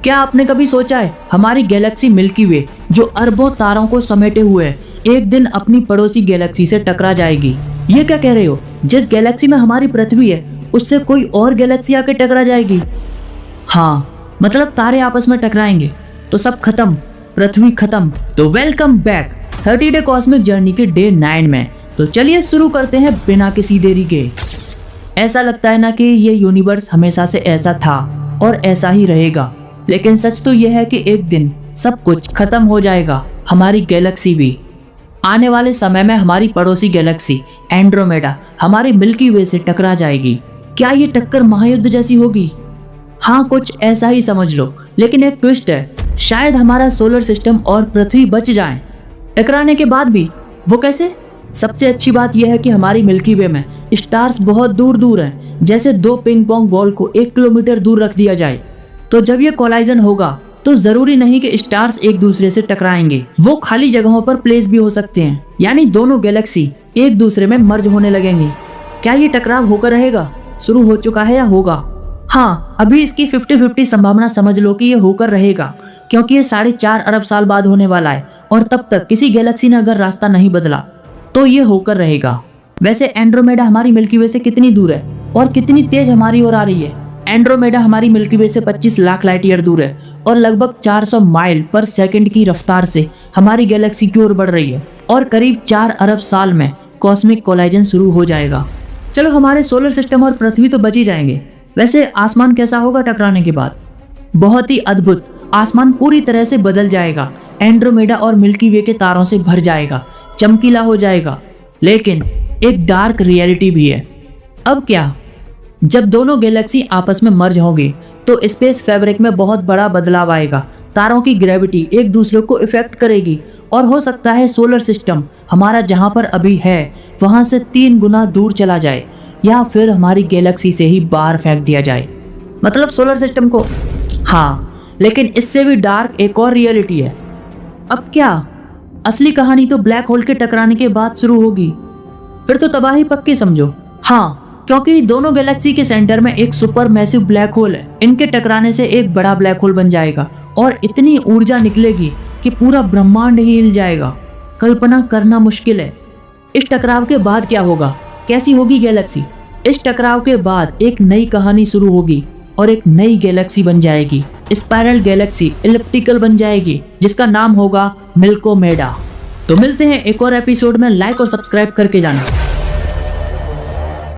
क्या आपने कभी सोचा है हमारी गैलेक्सी मिल्की वे जो अरबों तारों को समेटे हुए है एक दिन अपनी पड़ोसी गैलेक्सी से टकरा जाएगी। ये क्या कह रहे हो? जिस गैलेक्सी में हमारी पृथ्वी है उससे कोई और गैलेक्सी आके टकरा जाएगी। हाँ, मतलब तारे आपस में टकराएंगे तो सब खत्म, पृथ्वी खत्म। तो welcome back 30 day cosmic journey के डे 9 में। तो चलिए शुरू करते हैं बिना किसी देरी के। ऐसा लगता है ना कि ये यूनिवर्स हमेशा से ऐसा था और ऐसा ही रहेगा, लेकिन सच तो यह है कि एक दिन सब कुछ खत्म हो जाएगा, हमारी गैलेक्सी भी। आने वाले समय में हमारी पड़ोसी गैलेक्सी एंड्रोमेडा हमारी मिल्की वे से टकरा जाएगी। क्या ये टक्कर महायुद्ध जैसी होगी? हाँ, कुछ ऐसा ही समझ लो, लेकिन एक ट्विस्ट है, शायद हमारा सोलर सिस्टम और पृथ्वी बच जाएं। टकराने के बाद भी। वो कैसे? सबसे अच्छी बात यह है कि हमारी मिल्की वे में स्टार्स बहुत दूर दूर हैं, जैसे 2 पिंग पोंग बॉल को 1 किलोमीटर दूर रख दिया जाए। तो जब ये कोलाइजन होगा तो जरूरी नहीं कि स्टार्स एक दूसरे से टकराएंगे, वो खाली जगहों पर प्लेस भी हो सकते हैं, यानी दोनों गैलेक्सी एक दूसरे में मर्ज होने लगेंगे। क्या ये टकराव होकर रहेगा, शुरू हो चुका है या होगा? हाँ, अभी इसकी 50-50 संभावना समझ लो कि ये होकर रहेगा, क्योंकि ये 4.5 अरब साल बाद होने वाला है और तब तक किसी गैलेक्सी ने अगर रास्ता नहीं बदला तो ये होकर रहेगा। वैसे एंड्रोमेडा हमारी मिल्की वे से कितनी दूर है और कितनी तेज हमारी ओर आ रही है? एंड्रोमेडा हमारी मिल्की वे से 25 लाख लाइट ईयर दूर है और लगभग 400 माइल पर सेकंड की रफ्तार से हमारी गैलेक्सी की ओर बढ़ रही है और करीब 4 अरब साल में कॉस्मिक कोलाइजन शुरू हो जाएगा। चलो, हमारे सोलर सिस्टम और पृथ्वी तो बच ही जाएंगे। वैसे आसमान कैसा होगा टकराने के बाद? बहुत ही अद्भुत। आसमान पूरी तरह से बदल जाएगा, एंड्रोमेडा और मिल्की वे के तारों से भर जाएगा, चमकीला हो जाएगा। लेकिन एक डार्क रियलिटी भी है। अब क्या? जब दोनों गैलेक्सी आपस में मर्ज होंगे तो स्पेस फैब्रिक में बहुत बड़ा बदलाव आएगा। तारों की ग्रेविटी एक दूसरे को इफेक्ट करेगी और हो सकता है सोलर सिस्टम हमारा जहां पर अभी है वहां से 3 गुना दूर चला जाए, या फिर हमारी गैलेक्सी से ही बाहर फेंक दिया जाए, मतलब सोलर सिस्टम को। हाँ, लेकिन इससे भी डार्क एक और रियलिटी है। अब क्या? असली कहानी तो ब्लैक होल के टकराने के बाद शुरू होगी। फिर तो तबाही पक्की समझो। हाँ, क्योंकि दोनों गैलेक्सी के सेंटर में एक सुपर मैसिव ब्लैक होल है। इनके टकराने से एक बड़ा ब्लैक होल बन जाएगा और इतनी ऊर्जा निकलेगी कि पूरा ब्रह्मांड ही हिल जाएगा। कल्पना करना मुश्किल है। इस टकराव के बाद क्या होगा? कैसी होगी गैलेक्सी? इस टकराव के बाद एक नई कहानी शुरू होगी और एक नई गैलेक्सी बन जाएगी। स्पाइरल गैलेक्सी इलिप्टिकल बन जाएगी, जिसका नाम होगा मिल्कोमेडा। तो मिलते हैं एक और एपिसोड में। लाइक और सब्सक्राइब करके जाना।